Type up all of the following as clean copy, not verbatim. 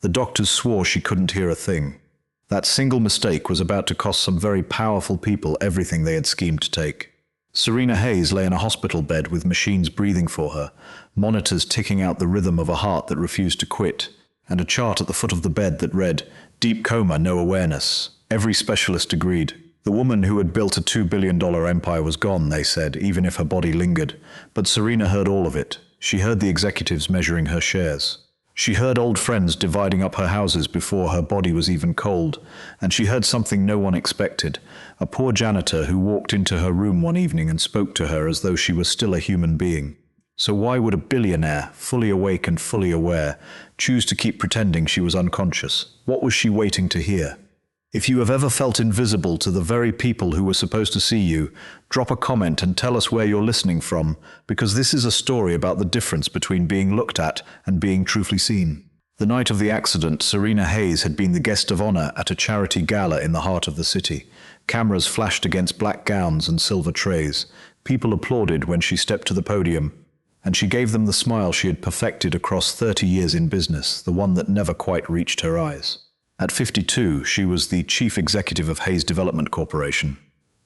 The doctors swore she couldn't hear a thing. That single mistake was about to cost some very powerful people everything they had schemed to take. Serena Hayes lay in a hospital bed with machines breathing for her, monitors ticking out the rhythm of a heart that refused to quit, and a chart at the foot of the bed that read, "Deep coma, no awareness." Every specialist agreed. The woman who had built a $2 billion empire was gone, they said, even if her body lingered. But Serena heard all of it. She heard the executives measuring her shares. She heard old friends dividing up her houses before her body was even cold, and she heard something no one expected, a poor janitor who walked into her room one evening and spoke to her as though she was still a human being. So why would a billionaire, fully awake and fully aware, choose to keep pretending she was unconscious? What was she waiting to hear? If you have ever felt invisible to the very people who were supposed to see you, drop a comment and tell us where you're listening from, because this is a story about the difference between being looked at and being truly seen. The night of the accident, Serena Hayes had been the guest of honor at a charity gala in the heart of the city. Cameras flashed against black gowns and silver trays. People applauded when she stepped to the podium, and she gave them the smile she had perfected across 30 years in business, the one that never quite reached her eyes. At 52, she was the chief executive of Hayes Development Corporation,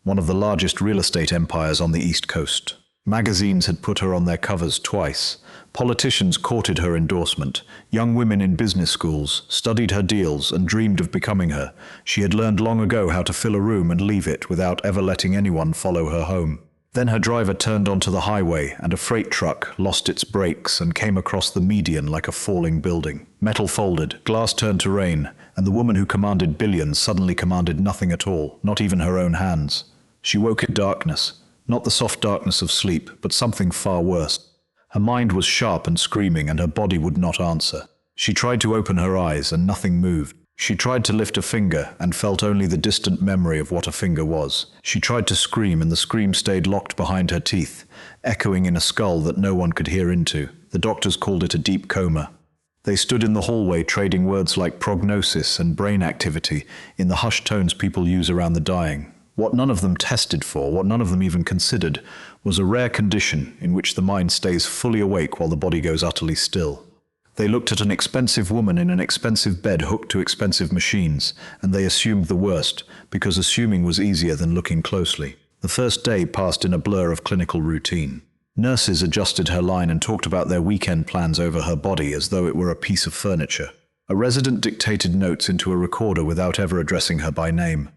one of the largest real estate empires on the East Coast. Magazines had put her on their covers twice. Politicians courted her endorsement. Young women in business schools studied her deals and dreamed of becoming her. She had learned long ago how to fill a room and leave it without ever letting anyone follow her home. Then her driver turned onto the highway, and a freight truck lost its brakes and came across the median like a falling building. Metal folded, glass turned to rain, and the woman who commanded billions suddenly commanded nothing at all, not even her own hands. She woke in darkness, not the soft darkness of sleep, but something far worse. Her mind was sharp and screaming, and her body would not answer. She tried to open her eyes, and nothing moved. She tried to lift a finger, and felt only the distant memory of what a finger was. She tried to scream, and the scream stayed locked behind her teeth, echoing in a skull that no one could hear into. The doctors called it a deep coma. They stood in the hallway trading words like prognosis and brain activity in the hushed tones people use around the dying. What none of them tested for, what none of them even considered, was a rare condition in which the mind stays fully awake while the body goes utterly still. They looked at an expensive woman in an expensive bed hooked to expensive machines, and they assumed the worst, because assuming was easier than looking closely. The first day passed in a blur of clinical routine. Nurses adjusted her line and talked about their weekend plans over her body as though it were a piece of furniture. A resident dictated notes into a recorder without ever addressing her by name.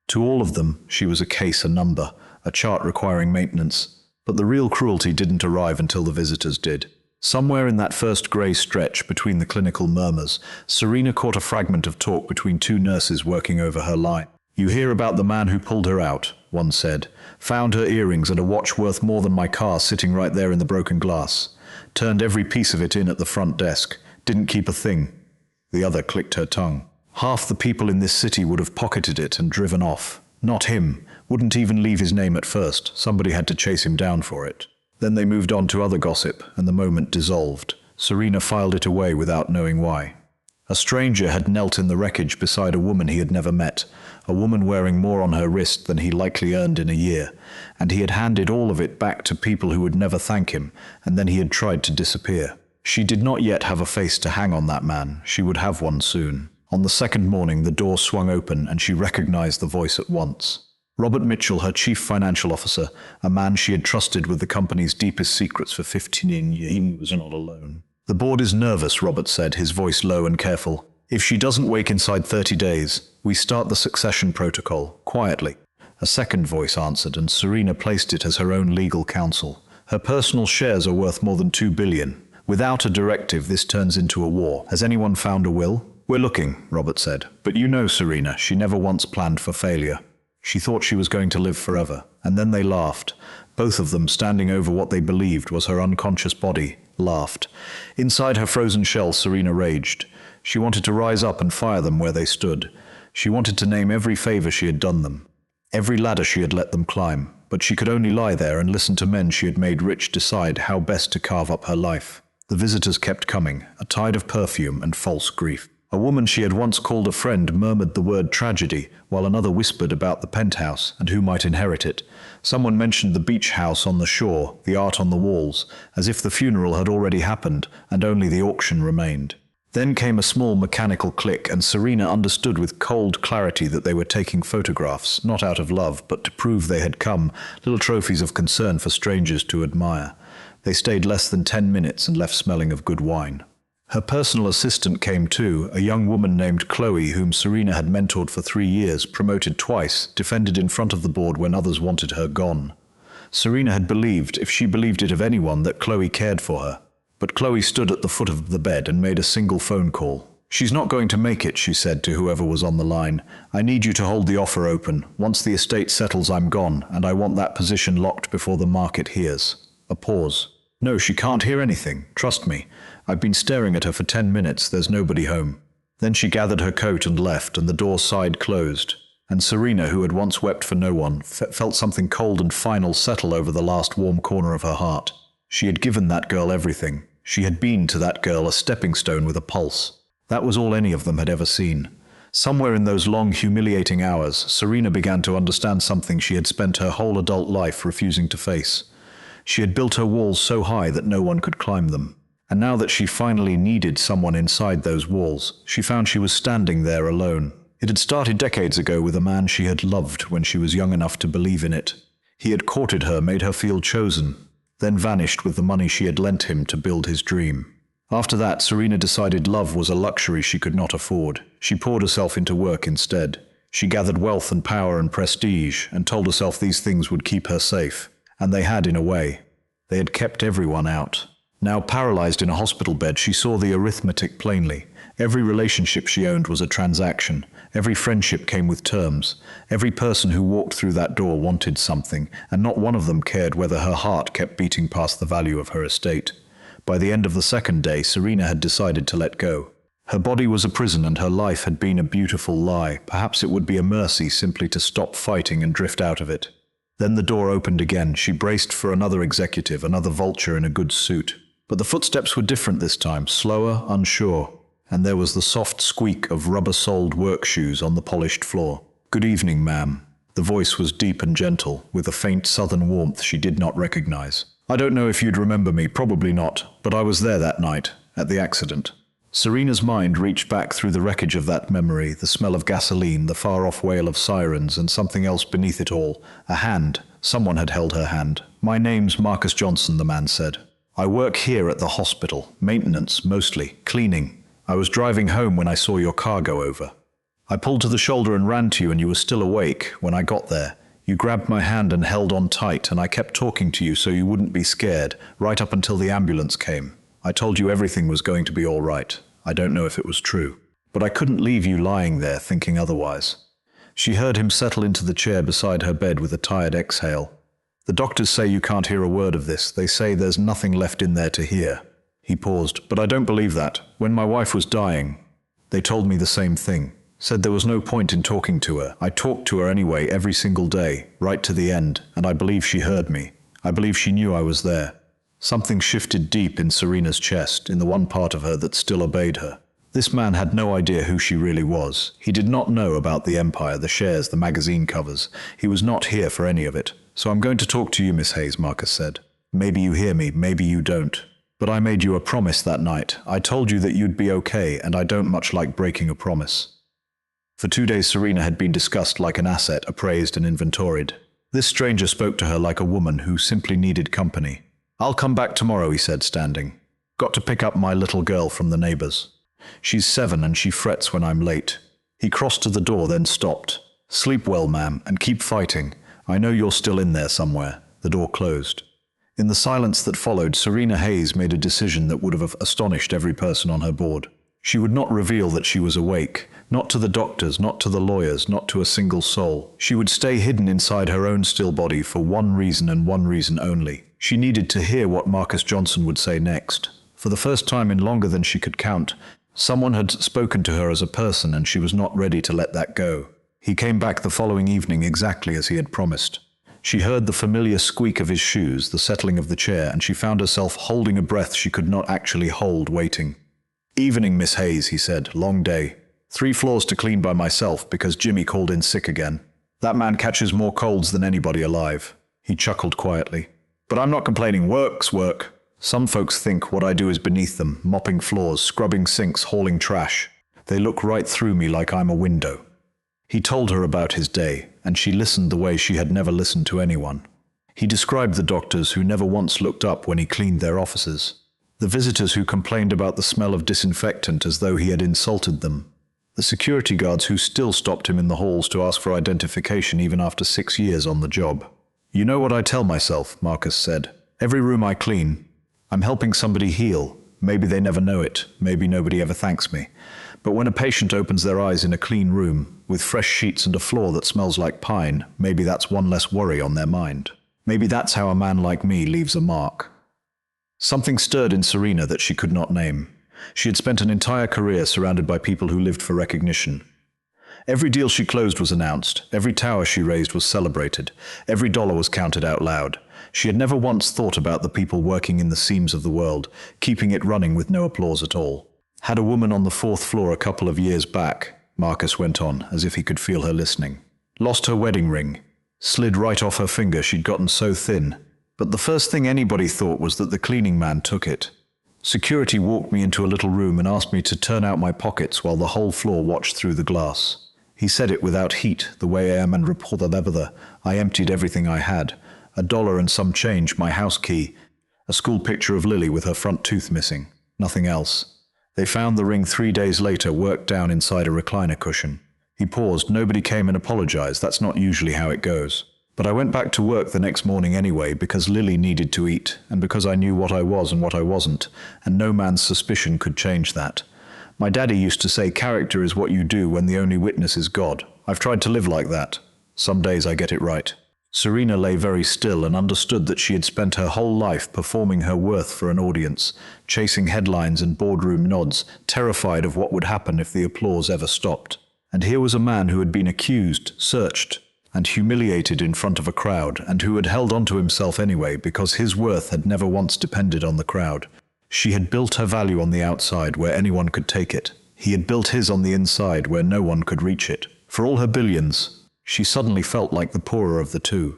To all of them, she was a case, a number, a chart requiring maintenance. But the real cruelty didn't arrive until the visitors did. Somewhere in that first grey stretch between the clinical murmurs, Serena caught a fragment of talk between two nurses working over her line. "You hear about the man who pulled her out," one said. "Found her earrings and a watch worth more than my car sitting right there in the broken glass. Turned every piece of it in at the front desk. Didn't keep a thing." The other clicked her tongue. "Half the people in this city would have pocketed it and driven off. Not him. Wouldn't even leave his name at first. Somebody had to chase him down for it." Then they moved on to other gossip, and the moment dissolved. Serena filed it away without knowing why. A stranger had knelt in the wreckage beside a woman he had never met, a woman wearing more on her wrist than he likely earned in a year, and he had handed all of it back to people who would never thank him, and then he had tried to disappear. She did not yet have a face to hang on that man. She would have one soon. On the second morning, the door swung open, and she recognized the voice at once. Robert Mitchell, her chief financial officer, a man she had trusted with the company's deepest secrets for 15 years, he was not alone. "The board is nervous," Robert said, his voice low and careful. "If she doesn't wake inside 30 days, we start the succession protocol, quietly." A second voice answered, and Serena placed it as her own legal counsel. "Her personal shares are worth more than $2 billion. Without a directive, this turns into a war. Has anyone found a will?" "We're looking," Robert said. "But you know Serena, she never once planned for failure. She thought she was going to live forever." And then they laughed. Both of them, standing over what they believed was her unconscious body, laughed. Inside her frozen shell, Serena raged. She wanted to rise up and fire them where they stood. She wanted to name every favor she had done them, every ladder she had let them climb. But she could only lie there and listen to men she had made rich decide how best to carve up her life. The visitors kept coming, a tide of perfume and false grief. A woman she had once called a friend murmured the word tragedy, while another whispered about the penthouse and who might inherit it. Someone mentioned the beach house on the shore, the art on the walls, as if the funeral had already happened and only the auction remained. Then came a small mechanical click, and Serena understood with cold clarity that they were taking photographs, not out of love, but to prove they had come, little trophies of concern for strangers to admire. They stayed less than 10 minutes and left smelling of good wine. Her personal assistant came too, a young woman named Chloe, whom Serena had mentored for 3 years, promoted twice, defended in front of the board when others wanted her gone. Serena had believed, if she believed it of anyone, that Chloe cared for her. But Chloe stood at the foot of the bed and made a single phone call. "She's not going to make it," she said to whoever was on the line. "I need you to hold the offer open. Once the estate settles, I'm gone, and I want that position locked before the market hears." A pause. "No, she can't hear anything. Trust me. I've been staring at her for 10 minutes. There's nobody home." Then she gathered her coat and left, and the door side closed. And Serena, who had once wept for no one, felt something cold and final settle over the last warm corner of her heart. She had given that girl everything. She had been to that girl a stepping stone with a pulse. That was all any of them had ever seen. Somewhere in those long, humiliating hours, Serena began to understand something she had spent her whole adult life refusing to face. She had built her walls so high that no one could climb them. And now that she finally needed someone inside those walls, she found she was standing there alone. It had started decades ago with a man she had loved when she was young enough to believe in it. He had courted her, made her feel chosen, then vanished with the money she had lent him to build his dream. After that, Serena decided love was a luxury she could not afford. She poured herself into work instead. She gathered wealth and power and prestige, and told herself these things would keep her safe. And they had in a way. They had kept everyone out. Now paralyzed in a hospital bed, she saw the arithmetic plainly. Every relationship she owned was a transaction. Every friendship came with terms. Every person who walked through that door wanted something, and not one of them cared whether her heart kept beating past the value of her estate. By the end of the second day, Serena had decided to let go. Her body was a prison, and her life had been a beautiful lie. Perhaps it would be a mercy simply to stop fighting and drift out of it. Then the door opened again. She braced for another executive, another vulture in a good suit. But the footsteps were different this time, slower, unsure. And there was the soft squeak of rubber-soled work shoes on the polished floor. "Good evening, ma'am." The voice was deep and gentle, with a faint southern warmth she did not recognize. "I don't know if you'd remember me, probably not, but I was there that night, at the accident." Serena's mind reached back through the wreckage of that memory, the smell of gasoline, the far-off wail of sirens, and something else beneath it all. A hand. Someone had held her hand. "My name's Marcus Johnson," the man said. "I work here at the hospital. Maintenance, mostly. Cleaning. I was driving home when I saw your car go over. I pulled to the shoulder and ran to you, and you were still awake when I got there. You grabbed my hand and held on tight, and I kept talking to you so you wouldn't be scared, right up until the ambulance came. I told you everything was going to be all right. I don't know if it was true. But I couldn't leave you lying there thinking otherwise." She heard him settle into the chair beside her bed with a tired exhale. "The doctors say you can't hear a word of this. They say there's nothing left in there to hear." He paused. "But I don't believe that. When my wife was dying, they told me the same thing. Said there was no point in talking to her. I talked to her anyway every single day, right to the end, and I believe she heard me. I believe she knew I was there." Something shifted deep in Serena's chest, in the one part of her that still obeyed her. This man had no idea who she really was. He did not know about the empire, the shares, the magazine covers. He was not here for any of it. "So I'm going to talk to you, Miss Hayes," Marcus said. "Maybe you hear me, maybe you don't. But I made you a promise that night. I told you that you'd be okay, and I don't much like breaking a promise." For 2 days Serena had been discussed like an asset, appraised and inventoried. This stranger spoke to her like a woman who simply needed company. "I'll come back tomorrow," he said, standing. "Got to pick up my little girl from the neighbors. She's 7 and she frets when I'm late." He crossed to the door, then stopped. "Sleep well, ma'am, and keep fighting. I know you're still in there somewhere." The door closed. In the silence that followed, Serena Hayes made a decision that would have astonished every person on her board. She would not reveal that she was awake, not to the doctors, not to the lawyers, not to a single soul. She would stay hidden inside her own still body for one reason and one reason only. She needed to hear what Marcus Johnson would say next. For the first time in longer than she could count, someone had spoken to her as a person, and she was not ready to let that go. He came back the following evening exactly as he had promised. She heard the familiar squeak of his shoes, the settling of the chair, and she found herself holding a breath she could not actually hold, waiting. "Evening, Miss Hayes," he said. "Long day. 3 floors to clean by myself because Jimmy called in sick again. That man catches more colds than anybody alive." He chuckled quietly. "But I'm not complaining. Work's work." Some folks think what I do is beneath them, mopping floors, scrubbing sinks, hauling trash. They look right through me like I'm a window." He told her about his day, and she listened the way she had never listened to anyone. He described the doctors who never once looked up when he cleaned their offices, the visitors who complained about the smell of disinfectant as though he had insulted them, the security guards who still stopped him in the halls to ask for identification even after 6 years on the job. "You know what I tell myself," Marcus said. "Every room I clean, I'm helping somebody heal. Maybe they never know it, maybe nobody ever thanks me. But when a patient opens their eyes in a clean room, with fresh sheets and a floor that smells like pine, maybe that's one less worry on their mind. Maybe that's how a man like me leaves a mark." Something stirred in Serena that she could not name. She had spent an entire career surrounded by people who lived for recognition. Every deal she closed was announced, every tower she raised was celebrated, every dollar was counted out loud. She had never once thought about the people working in the seams of the world, keeping it running with no applause at all. "Had a woman on the 4th floor a couple of years back," Marcus went on, as if he could feel her listening. "Lost her wedding ring. Slid right off her finger, she'd gotten so thin. But the first thing anybody thought was that the cleaning man took it. Security walked me into a little room and asked me to turn out my pockets while the whole floor watched through the glass. He said it without heat, the way I am and reporter leather. I emptied everything I had. $1 and some change, my house key, a school picture of Lily with her front tooth missing. Nothing else. They found the ring 3 days later, worked down inside a recliner cushion." He paused. "Nobody came and apologized. That's not usually how it goes. But I went back to work the next morning anyway, because Lily needed to eat, and because I knew what I was and what I wasn't, and no man's suspicion could change that. My daddy used to say character is what you do when the only witness is God. I've tried to live like that. Some days I get it right." Serena lay very still and understood that she had spent her whole life performing her worth for an audience, chasing headlines and boardroom nods, terrified of what would happen if the applause ever stopped. And here was a man who had been accused, searched, and humiliated in front of a crowd, and who had held on to himself anyway because his worth had never once depended on the crowd. She had built her value on the outside where anyone could take it. He had built his on the inside where no one could reach it. For all her billions, she suddenly felt like the poorer of the two.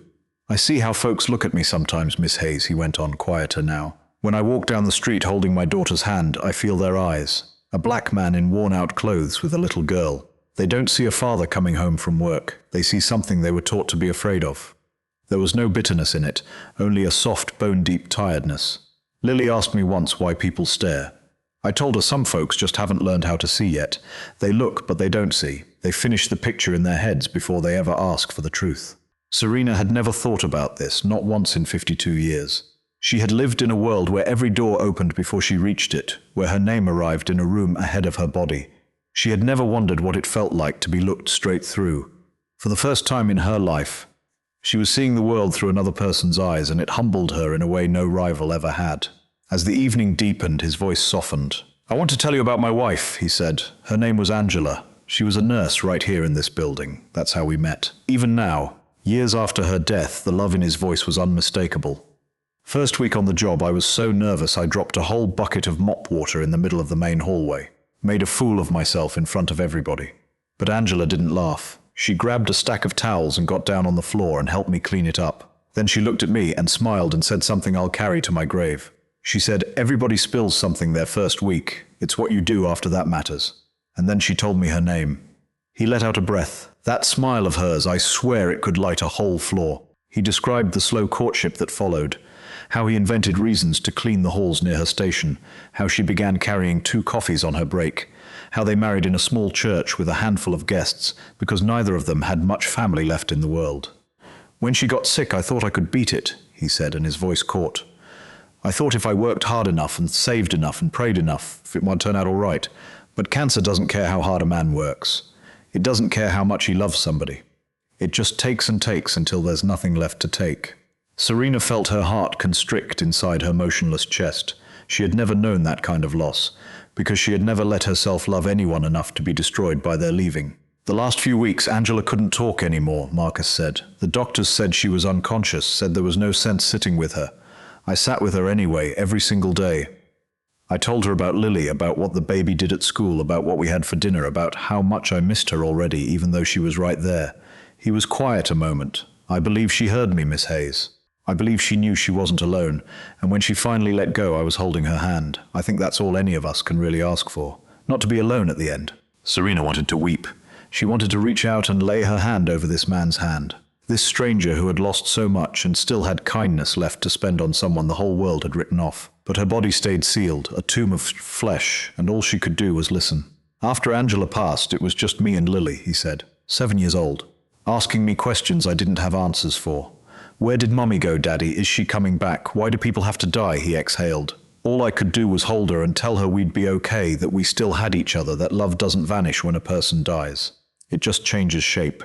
"I see how folks look at me sometimes, Miss Hayes," he went on, quieter now. "When I walk down the street holding my daughter's hand, I feel their eyes. A black man in worn-out clothes with a little girl. They don't see a father coming home from work. They see something they were taught to be afraid of." There was no bitterness in it, only a soft, bone-deep tiredness. "Lily asked me once why people stare. I told her some folks just haven't learned how to see yet. They look, but they don't see. They finish the picture in their heads before they ever ask for the truth." Serena had never thought about this, not once in 52 years. She had lived in a world where every door opened before she reached it, where her name arrived in a room ahead of her body. She had never wondered what it felt like to be looked straight through. For the first time in her life, she was seeing the world through another person's eyes, and it humbled her in a way no rival ever had. As the evening deepened, his voice softened. "I want to tell you about my wife," he said. "Her name was Angela. She was a nurse right here in this building. That's how we met. Even now, years after her death, the love in his voice was unmistakable. First week on the job, I was so nervous I dropped a whole bucket of mop water in the middle of the main hallway. Made a fool of myself in front of everybody. But Angela didn't laugh. She grabbed a stack of towels and got down on the floor and helped me clean it up. Then she looked at me and smiled and said something I'll carry to my grave. She said, 'Everybody spills something their first week. It's what you do after that matters.' And then she told me her name." He let out a breath. That smile of hers, I swear it could light a whole floor. He described the slow courtship that followed, how he invented reasons to clean the halls near her station, how she began carrying 2 coffees on her break, how they married in a small church with a handful of guests because neither of them had much family left in the world. "When she got sick, I thought I could beat it," he said, and his voice caught. "I thought if I worked hard enough and saved enough and prayed enough, it might turn out all right. But cancer doesn't care how hard a man works. It doesn't care how much he loves somebody. It just takes and takes until there's nothing left to take." Serena felt her heart constrict inside her motionless chest. She had never known that kind of loss, because she had never let herself love anyone enough to be destroyed by their leaving. "The last few weeks, Angela couldn't talk anymore," Marcus said. "The doctors said she was unconscious, said there was no sense sitting with her. I sat with her anyway, every single day. I told her about Lily, about what the baby did at school, about what we had for dinner, about how much I missed her already, even though she was right there." He was quiet a moment. "I believe she heard me, Miss Hayes." I believe she knew she wasn't alone, and when she finally let go, I was holding her hand. I think that's all any of us can really ask for. Not to be alone at the end. Serena wanted to weep. She wanted to reach out and lay her hand over this man's hand. This stranger who had lost so much and still had kindness left to spend on someone the whole world had written off. But her body stayed sealed, a tomb of flesh, and all she could do was listen. After Angela passed, it was just me and Lily, he said, 7 years old, asking me questions I didn't have answers for. Where did Mommy go, Daddy? Is she coming back? Why do people have to die? He exhaled. All I could do was hold her and tell her we'd be okay, that we still had each other, that love doesn't vanish when a person dies. It just changes shape.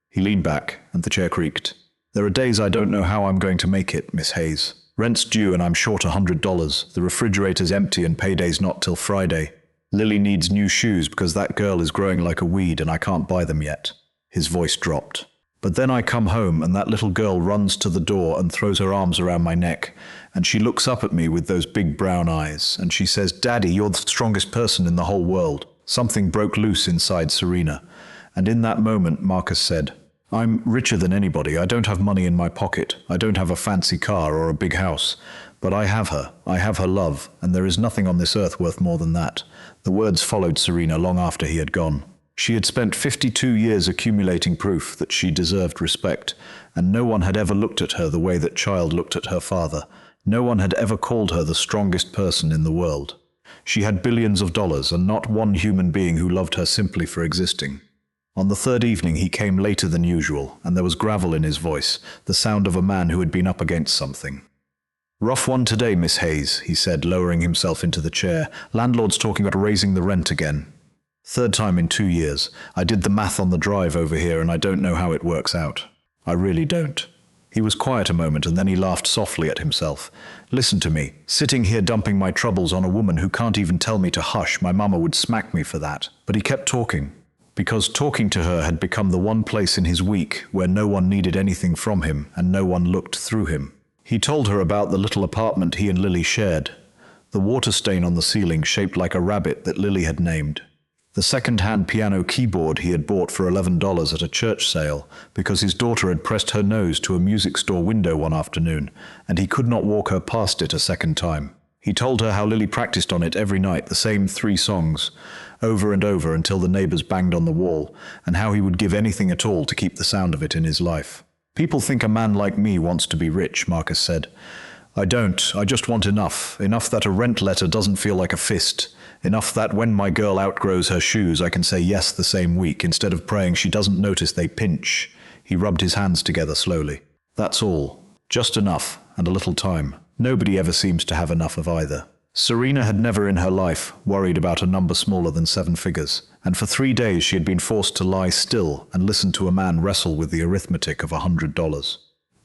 He leaned back, and the chair creaked. There are days I don't know how I'm going to make it, Miss Hayes. Rent's due and I'm short $100. The refrigerator's empty and payday's not till Friday. Lily needs new shoes because that girl is growing like a weed and I can't buy them yet. His voice dropped. But then I come home and that little girl runs to the door and throws her arms around my neck, and she looks up at me with those big brown eyes, and she says, Daddy, you're the strongest person in the whole world. Something broke loose inside Serena. And in that moment, Marcus said, I'm richer than anybody. I don't have money in my pocket. I don't have a fancy car or a big house. But I have her. I have her love, and there is nothing on this earth worth more than that. The words followed Serena long after he had gone. She had spent 52 years accumulating proof that she deserved respect, and no one had ever looked at her the way that child looked at her father. No one had ever called her the strongest person in the world. She had billions of dollars, and not one human being who loved her simply for existing. On the third evening he came later than usual, and there was gravel in his voice, the sound of a man who had been up against something. Rough one today, Miss Hayes, he said, lowering himself into the chair. Landlord's talking about raising the rent again. Third time in 2 years. I did the math on the drive over here and I don't know how it works out. I really don't. He was quiet a moment and then he laughed softly at himself. Listen to me, sitting here dumping my troubles on a woman who can't even tell me to hush. My mama would smack me for that. But he kept talking, because talking to her had become the one place in his week where no one needed anything from him and no one looked through him. He told her about the little apartment he and Lily shared, the water stain on the ceiling shaped like a rabbit that Lily had named, the second-hand piano keyboard he had bought for $11 at a church sale because his daughter had pressed her nose to a music store window one afternoon, and he could not walk her past it a second time. He told her how Lily practiced on it every night, the same 3 songs, over and over until the neighbors banged on the wall, and how he would give anything at all to keep the sound of it in his life. People think a man like me wants to be rich, Marcus said. I don't. I just want enough. Enough that a rent letter doesn't feel like a fist. Enough that when my girl outgrows her shoes, I can say yes the same week, instead of praying she doesn't notice they pinch. He rubbed his hands together slowly. That's all. Just enough, and a little time. Nobody ever seems to have enough of either. Serena had never in her life worried about a number smaller than 7 figures, and for 3 days she had been forced to lie still and listen to a man wrestle with the arithmetic of $100.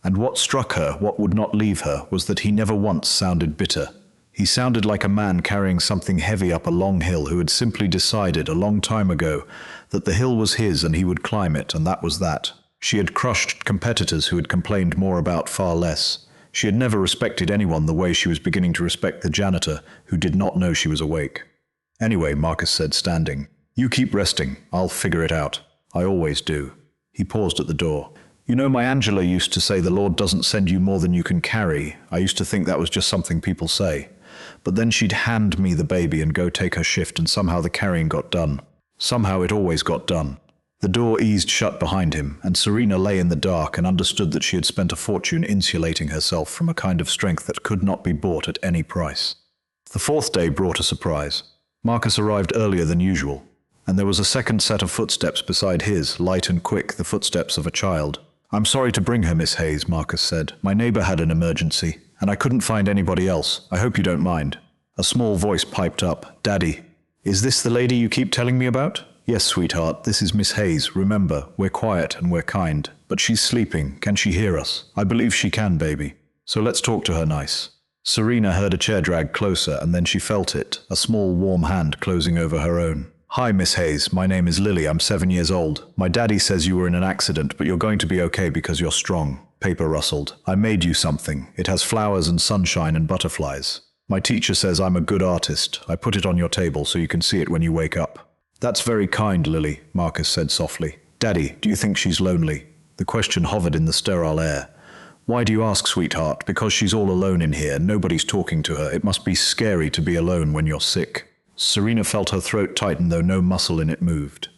And what struck her, what would not leave her, was that he never once sounded bitter. He sounded like a man carrying something heavy up a long hill who had simply decided a long time ago that the hill was his and he would climb it, and that was that. She had crushed competitors who had complained more about far less. She had never respected anyone the way she was beginning to respect the janitor, who did not know she was awake. Anyway, Marcus said, standing, you keep resting. I'll figure it out. I always do. He paused at the door. You know, my Angela used to say the Lord doesn't send you more than you can carry. I used to think that was just something people say. But then she'd hand me the baby and go take her shift, and somehow the carrying got done. Somehow it always got done. The door eased shut behind him, and Serena lay in the dark and understood that she had spent a fortune insulating herself from a kind of strength that could not be bought at any price. The 4th day brought a surprise. Marcus arrived earlier than usual, and there was a second set of footsteps beside his, light and quick, the footsteps of a child. I'm sorry to bring her, Miss Hayes, Marcus said. My neighbor had an emergency, and I couldn't find anybody else. I hope you don't mind. A small voice piped up. Daddy, is this the lady you keep telling me about? Yes, sweetheart, this is Miss Hayes. Remember, we're quiet and we're kind. But she's sleeping. Can she hear us? I believe she can, baby. So let's talk to her nice. Serena heard a chair drag closer, and then she felt it, a small warm hand closing over her own. Hi, Miss Hayes. My name is Lily. I'm 7 years old. My daddy says you were in an accident, but you're going to be okay because you're strong. Paper rustled. I made you something. It has flowers and sunshine and butterflies. My teacher says I'm a good artist. I put it on your table so you can see it when you wake up. That's very kind, Lily, Marcus said softly. Daddy, do you think she's lonely? The question hovered in the sterile air. Why do you ask, sweetheart? Because she's all alone in here. Nobody's talking to her. It must be scary to be alone when you're sick. Serena felt her throat tighten, though no muscle in it moved.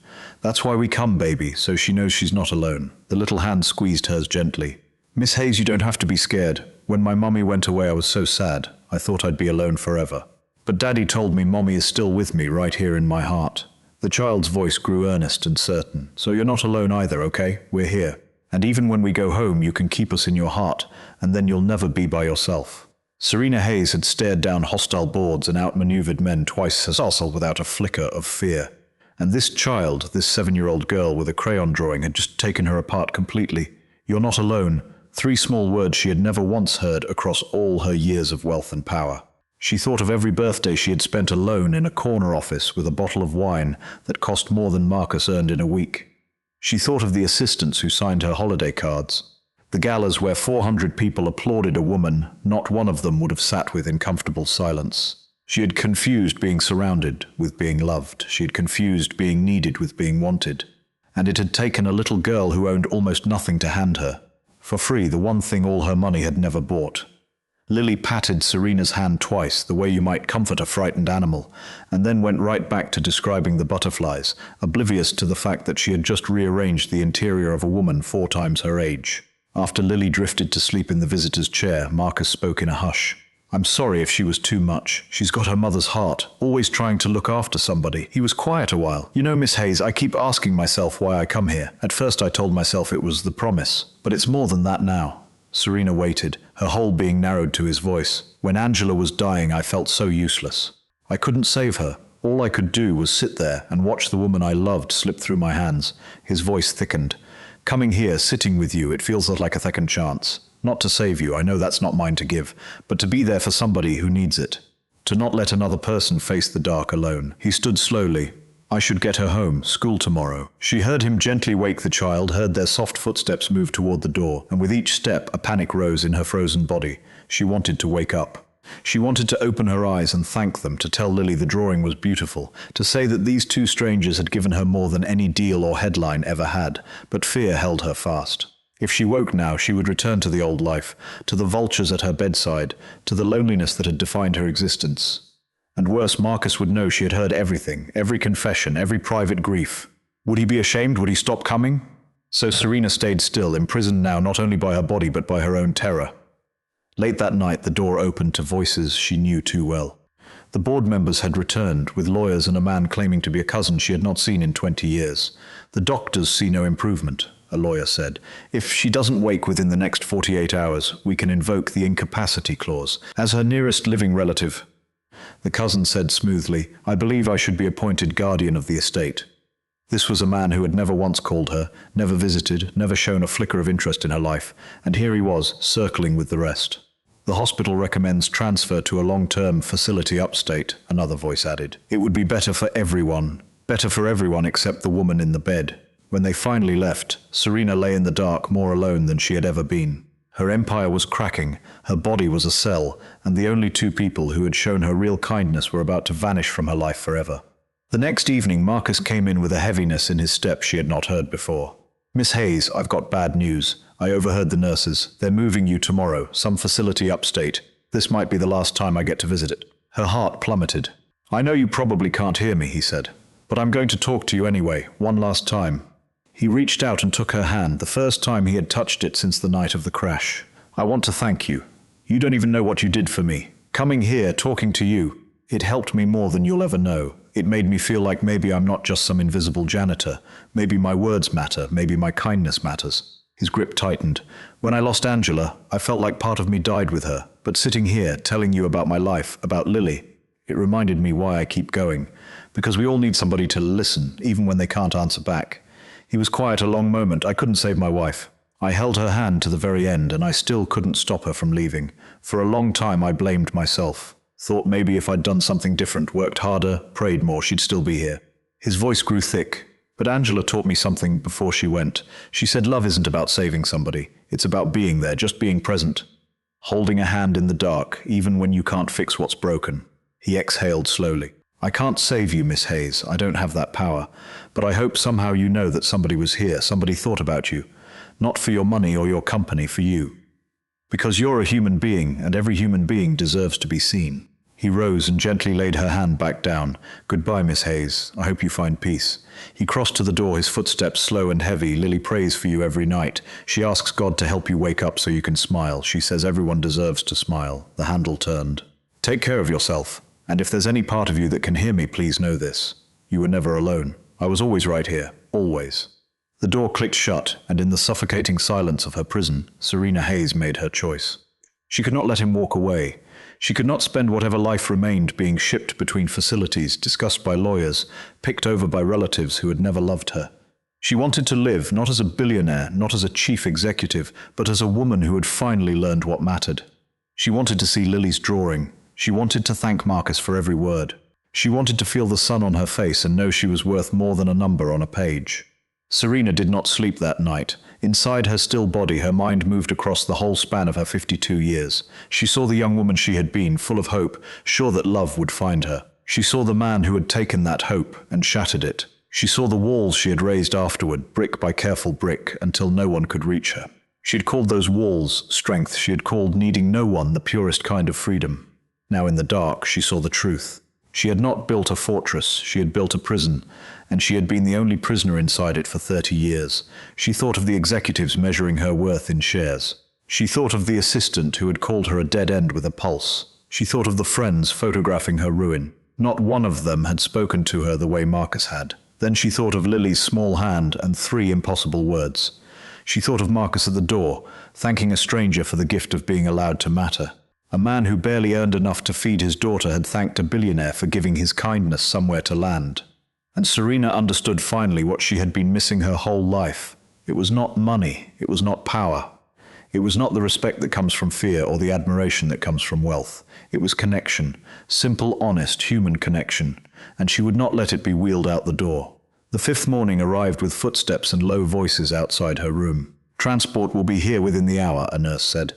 That's why we come, baby, so she knows she's not alone. The little hand squeezed hers gently. Miss Hayes, you don't have to be scared. When my mummy went away, I was so sad. I thought I'd be alone forever. But Daddy told me Mommy is still with me right here in my heart. The child's voice grew earnest and certain. So you're not alone either, okay? We're here. And even when we go home, you can keep us in your heart, and then you'll never be by yourself. Serena Hayes had stared down hostile boards and outmaneuvered men twice as hostile without a flicker of fear. And this child, this 7-year-old girl with a crayon drawing, had just taken her apart completely. You're not alone. 3 small words she had never once heard across all her years of wealth and power. She thought of every birthday she had spent alone in a corner office with a bottle of wine that cost more than Marcus earned in a week. She thought of the assistants who signed her holiday cards. The galas where 400 people applauded a woman not one of them would have sat with in comfortable silence. She had confused being surrounded with being loved. She had confused being needed with being wanted. And it had taken a little girl who owned almost nothing to hand her, for free, the one thing all her money had never bought. Lily patted Serena's hand twice, the way you might comfort a frightened animal, and then went right back to describing the butterflies, oblivious to the fact that she had just rearranged the interior of a woman 4 times her age. After Lily drifted to sleep in the visitor's chair, Marcus spoke in a hush. I'm sorry if she was too much. She's got her mother's heart, always trying to look after somebody. He was quiet a while. You know, Miss Hayes, I keep asking myself why I come here. At first I told myself it was the promise, but it's more than that now. Serena waited, her whole being narrowed to his voice. When Angela was dying, I felt so useless. I couldn't save her. All I could do was sit there and watch the woman I loved slip through my hands. His voice thickened. Coming here, sitting with you, it feels like a second chance. Not to save you, I know that's not mine to give, but to be there for somebody who needs it. To not let another person face the dark alone. He stood slowly. I should get her home, school tomorrow. She heard him gently wake the child, heard their soft footsteps move toward the door, and with each step a panic rose in her frozen body. She wanted to wake up. She wanted to open her eyes and thank them, to tell Lily the drawing was beautiful, to say that these 2 strangers had given her more than any deal or headline ever had, but fear held her fast. If she woke now, she would return to the old life, to the vultures at her bedside, to the loneliness that had defined her existence. And worse, Marcus would know she had heard everything, every confession, every private grief. Would he be ashamed? Would he stop coming? So Serena stayed still, imprisoned now not only by her body but by her own terror. Late that night, the door opened to voices she knew too well. The board members had returned, with lawyers and a man claiming to be a cousin she had not seen in 20 years. The doctors see no improvement, a lawyer said. If she doesn't wake within the next 48 hours, we can invoke the incapacity clause. As her nearest living relative, the cousin said smoothly, I believe I should be appointed guardian of the estate. This was a man who had never once called her, never visited, never shown a flicker of interest in her life, and here he was, circling with the rest. The hospital recommends transfer to a long-term facility upstate, another voice added. It would be better for everyone except the woman in the bed. When they finally left, Serena lay in the dark more alone than she had ever been. Her empire was cracking, her body was a cell, and the only 2 people who had shown her real kindness were about to vanish from her life forever. The next evening, Marcus came in with a heaviness in his step she had not heard before. Miss Hayes, I've got bad news. I overheard the nurses. They're moving you tomorrow, some facility upstate. This might be the last time I get to visit it. Her heart plummeted. I know you probably can't hear me, he said, but I'm going to talk to you anyway, one last time. He reached out and took her hand, the first time he had touched it since the night of the crash. I want to thank you. You don't even know what you did for me. Coming here, talking to you, it helped me more than you'll ever know. It made me feel like maybe I'm not just some invisible janitor. Maybe my words matter, maybe my kindness matters. His grip tightened. When I lost Angela, I felt like part of me died with her. But sitting here, telling you about my life, about Lily, it reminded me why I keep going. Because we all need somebody to listen, even when they can't answer back. He was quiet a long moment. I couldn't save my wife. I held her hand to the very end, and I still couldn't stop her from leaving. For a long time I blamed myself. Thought maybe if I'd done something different, worked harder, prayed more, she'd still be here. His voice grew thick. But Angela taught me something before she went. She said love isn't about saving somebody. It's about being there, just being present. Holding a hand in the dark, even when you can't fix what's broken. He exhaled slowly. I can't save you, Miss Hayes. I don't have that power. But I hope somehow you know that somebody was here, somebody thought about you. Not for your money or your company, for you. Because you're a human being, and every human being deserves to be seen. He rose and gently laid her hand back down. Goodbye, Miss Hayes. I hope you find peace. He crossed to the door, his footsteps slow and heavy. Lily prays for you every night. She asks God to help you wake up so you can smile. She says everyone deserves to smile. The handle turned. Take care of yourself. And if there's any part of you that can hear me, please know this. You were never alone. I was always right here. Always. The door clicked shut, and in the suffocating silence of her prison, Serena Hayes made her choice. She could not let him walk away. She could not spend whatever life remained being shipped between facilities, discussed by lawyers, picked over by relatives who had never loved her. She wanted to live, not as a billionaire, not as a chief executive, but as a woman who had finally learned what mattered. She wanted to see Lily's drawing. She wanted to thank Marcus for every word. She wanted to feel the sun on her face and know she was worth more than a number on a page. Serena did not sleep that night. Inside her still body, her mind moved across the whole span of her 52 years. She saw the young woman she had been, full of hope, sure that love would find her. She saw the man who had taken that hope and shattered it. She saw the walls she had raised afterward, brick by careful brick, until no one could reach her. She had called those walls strength. She had called needing no one the purest kind of freedom. Now in the dark, she saw the truth. She had not built a fortress, she had built a prison, and she had been the only prisoner inside it for 30 years. She thought of the executives measuring her worth in shares. She thought of the assistant who had called her a dead end with a pulse. She thought of the friends photographing her ruin. Not one of them had spoken to her the way Marcus had. Then she thought of Lily's small hand and 3 impossible words. She thought of Marcus at the door, thanking a stranger for the gift of being allowed to matter. A man who barely earned enough to feed his daughter had thanked a billionaire for giving his kindness somewhere to land. And Serena understood finally what she had been missing her whole life. It was not money, it was not power. It was not the respect that comes from fear or the admiration that comes from wealth. It was connection, simple, honest, human connection, and she would not let it be wheeled out the door. The 5th morning arrived with footsteps and low voices outside her room. Transport will be here within the hour, a nurse said.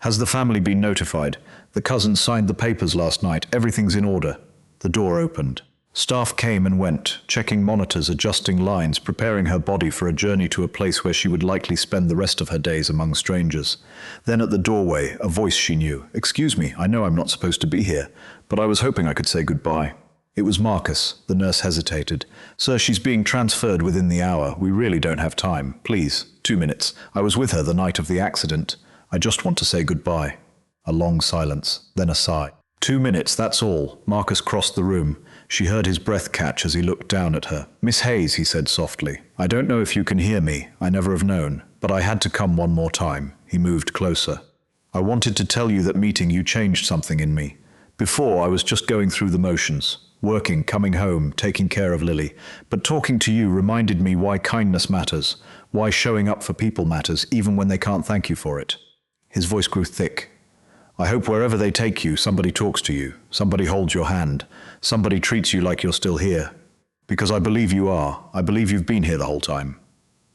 Has the family been notified? The cousins signed the papers last night. Everything's in order. The door opened. Staff came and went, checking monitors, adjusting lines, preparing her body for a journey to a place where she would likely spend the rest of her days among strangers. Then at the doorway, a voice she knew. Excuse me, I know I'm not supposed to be here, but I was hoping I could say goodbye. It was Marcus. The nurse hesitated. Sir, she's being transferred within the hour. We really don't have time. Please, 2 minutes. I was with her the night of the accident. I just want to say goodbye. A long silence, then a sigh. 2 minutes, that's all. Marcus crossed the room. She heard his breath catch as he looked down at her. Miss Hayes, he said softly. I don't know if you can hear me. I never have known. But I had to come one more time. He moved closer. I wanted to tell you that meeting you changed something in me. Before, I was just going through the motions. Working, coming home, taking care of Lily. But talking to you reminded me why kindness matters. Why showing up for people matters, even when they can't thank you for it. His voice grew thick. I hope wherever they take you, somebody talks to you, somebody holds your hand, somebody treats you like you're still here. Because I believe you are. I believe you've been here the whole time.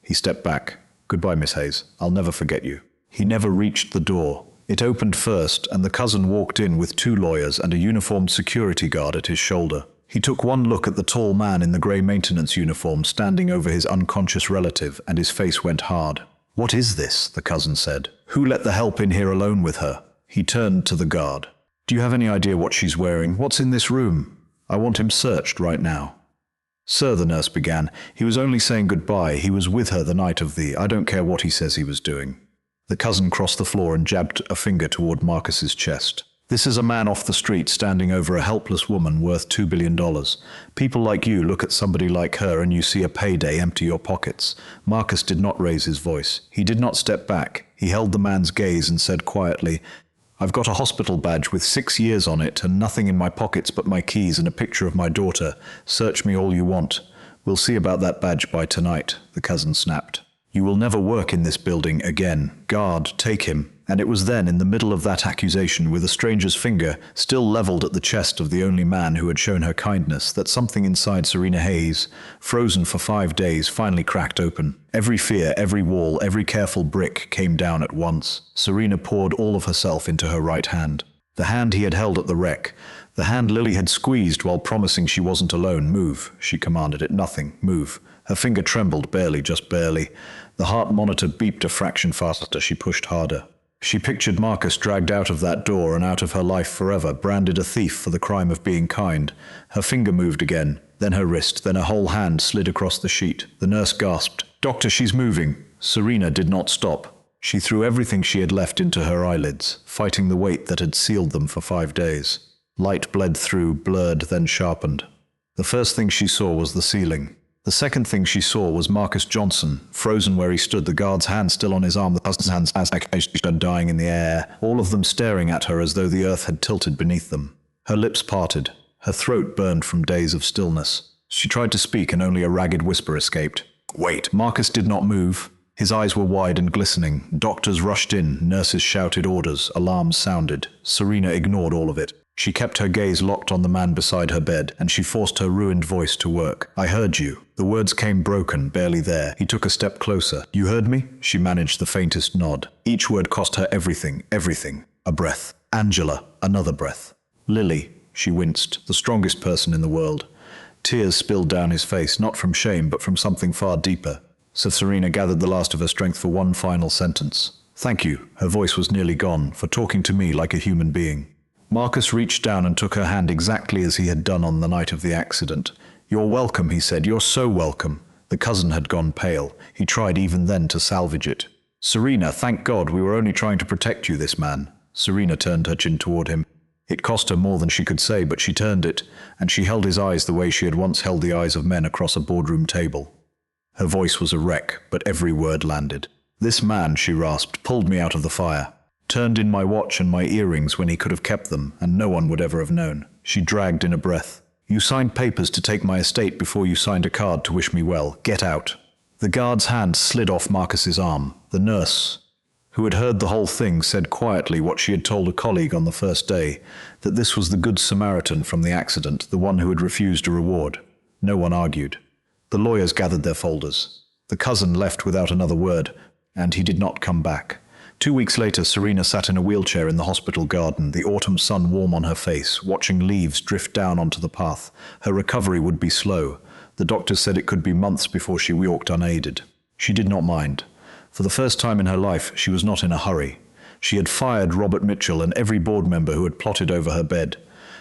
He stepped back. Goodbye, Miss Hayes. I'll never forget you. He never reached the door. It opened first, and the cousin walked in with 2 lawyers and a uniformed security guard at his shoulder. He took one look at the tall man in the grey maintenance uniform standing over his unconscious relative, and his face went hard. What is this? The cousin said. Who let the help in here alone with her? He turned to the guard. Do you have any idea what she's wearing? What's in this room? I want him searched right now. Sir, the nurse began. He was only saying goodbye. He was with her the night of the... I don't care what he says he was doing. The cousin crossed the floor and jabbed a finger toward Marcus's chest. This is a man off the street standing over a helpless woman worth $2 billion. People like you look at somebody like her and you see a payday empty your pockets. Marcus did not raise his voice. He did not step back. He held the man's gaze and said quietly, I've got a hospital badge with 6 years on it and nothing in my pockets but my keys and a picture of my daughter. Search me all you want. We'll see about that badge by tonight, the cousin snapped. You will never work in this building again. Guard, take him. And it was then, in the middle of that accusation, with a stranger's finger still leveled at the chest of the only man who had shown her kindness, that something inside Serena Hayes, frozen for 5 days, finally cracked open. Every fear, every wall, every careful brick came down at once. Serena poured all of herself into her right hand. The hand he had held at the wreck. The hand Lily had squeezed while promising she wasn't alone. Move, she commanded it. Nothing. Move. Her finger trembled, barely, just barely. The heart monitor beeped a fraction faster. She pushed harder. She pictured Marcus dragged out of that door and out of her life forever, branded a thief for the crime of being kind. Her finger moved again, then her wrist, then her whole hand slid across the sheet. The nurse gasped, "Doctor, she's moving." Serena did not stop. She threw everything she had left into her eyelids, fighting the weight that had sealed them for 5 days. Light bled through, blurred, then sharpened. The first thing she saw was the ceiling. The second thing she saw was Marcus Johnson, frozen where he stood, the guard's hand still on his arm, the husband's hands as she stood dying in the air, all of them staring at her as though the earth had tilted beneath them. Her lips parted. Her throat burned from days of stillness. She tried to speak and only a ragged whisper escaped. "Wait!" Marcus did not move. His eyes were wide and glistening. Doctors rushed in, nurses shouted orders, alarms sounded. Serena ignored all of it. She kept her gaze locked on the man beside her bed, and she forced her ruined voice to work. "I heard you." The words came broken, barely there. He took a step closer. "You heard me?" She managed the faintest nod. Each word cost her everything, everything. A breath. Angela. Another breath. "Lily." She winced, the strongest person in the world. Tears spilled down his face, not from shame, but from something far deeper. So Serena gathered the last of her strength for one final sentence. "Thank you," her voice was nearly gone, "for talking to me like a human being." Marcus reached down and took her hand exactly as he had done on the night of the accident. "You're welcome," he said. "You're so welcome." The cousin had gone pale. He tried even then to salvage it. "Serena, thank God, we were only trying to protect you, this man." Serena turned her chin toward him. It cost her more than she could say, but she turned it, and she held his eyes the way she had once held the eyes of men across a boardroom table. Her voice was a wreck, but every word landed. "This man," she rasped, "pulled me out of the fire. Turned in my watch and my earrings when he could have kept them, and no one would ever have known." She dragged in a breath. "You signed papers to take my estate before you signed a card to wish me well. Get out." The guard's hand slid off Marcus's arm. The nurse, who had heard the whole thing, said quietly what she had told a colleague on the first day, that this was the Good Samaritan from the accident, the one who had refused a reward. No one argued. The lawyers gathered their folders. The cousin left without another word, and he did not come back. 2 weeks later, Serena sat in a wheelchair in the hospital garden, the autumn sun warm on her face, watching leaves drift down onto the path. Her recovery would be slow. The doctors said it could be months before she walked unaided. She did not mind. For the first time in her life, she was not in a hurry. She had fired Robert Mitchell and every board member who had plotted over her bed.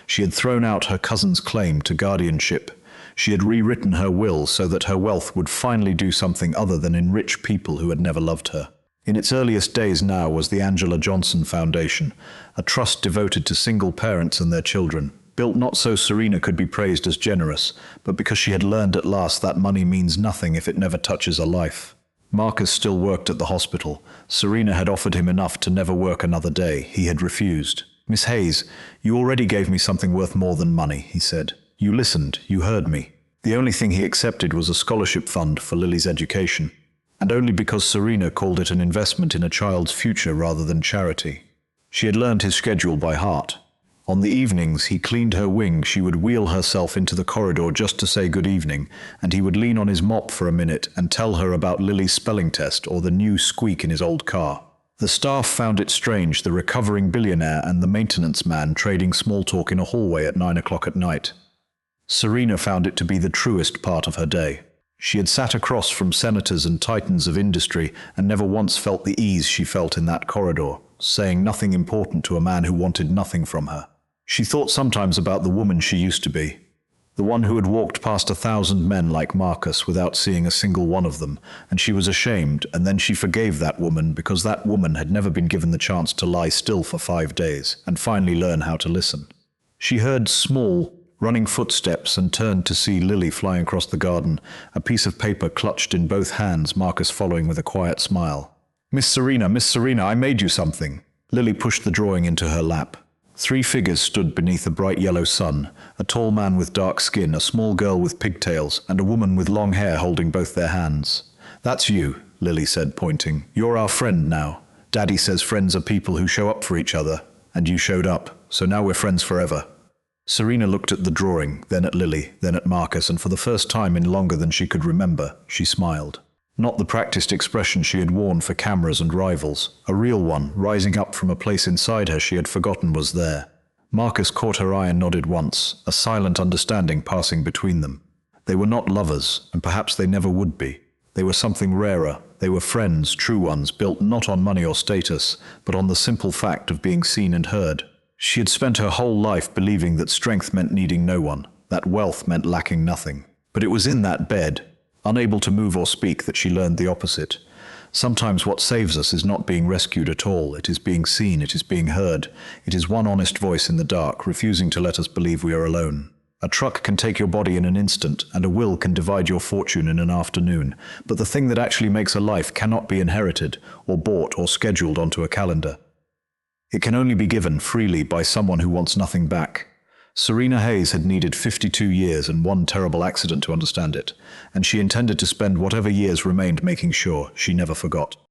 She had thrown out her cousin's claim to guardianship. She had rewritten her will so that her wealth would finally do something other than enrich people who had never loved her. In its earliest days now was the Angela Johnson Foundation, a trust devoted to single parents and their children, built not so Serena could be praised as generous, but because she had learned at last that money means nothing if it never touches a life. Marcus still worked at the hospital. Serena had offered him enough to never work another day. He had refused. "Miss Hayes, you already gave me something worth more than money," he said. "You listened, you heard me." The only thing he accepted was a scholarship fund for Lily's education. And only because Serena called it an investment in a child's future rather than charity. She had learned his schedule by heart. On the evenings he cleaned her wing, she would wheel herself into the corridor just to say good evening, and he would lean on his mop for a minute and tell her about Lily's spelling test or the new squeak in his old car. The staff found it strange, the recovering billionaire and the maintenance man trading small talk in a hallway at 9 o'clock at night. Serena found it to be the truest part of her day. She had sat across from senators and titans of industry and never once felt the ease she felt in that corridor, saying nothing important to a man who wanted nothing from her. She thought sometimes about the woman she used to be, the one who had walked past 1,000 men like Marcus without seeing a single one of them, and she was ashamed, and then she forgave that woman because that woman had never been given the chance to lie still for 5 days and finally learn how to listen. She heard small, running footsteps and turned to see Lily flying across the garden, a piece of paper clutched in both hands, Marcus following with a quiet smile. Miss Serena, I made you something." Lily pushed the drawing into her lap. 3 figures stood beneath the bright yellow sun, a tall man with dark skin, a small girl with pigtails, and a woman with long hair holding both their hands. "That's you," Lily said, pointing. "You're our friend now. Daddy says friends are people who show up for each other, and you showed up, so now we're friends forever." Serena looked at the drawing, then at Lily, then at Marcus, and for the first time in longer than she could remember, she smiled. Not the practiced expression she had worn for cameras and rivals. A real one, rising up from a place inside her she had forgotten was there. Marcus caught her eye and nodded once, a silent understanding passing between them. They were not lovers, and perhaps they never would be. They were something rarer. They were friends, true ones, built not on money or status, but on the simple fact of being seen and heard. She had spent her whole life believing that strength meant needing no one, that wealth meant lacking nothing. But it was in that bed, unable to move or speak, that she learned the opposite. Sometimes what saves us is not being rescued at all. It is being seen, it is being heard. It is one honest voice in the dark, refusing to let us believe we are alone. A truck can take your body in an instant, and a will can divide your fortune in an afternoon. But the thing that actually makes a life cannot be inherited, or bought, or scheduled onto a calendar. It can only be given freely by someone who wants nothing back. Serena Hayes had needed 52 years and one terrible accident to understand it, and she intended to spend whatever years remained making sure she never forgot.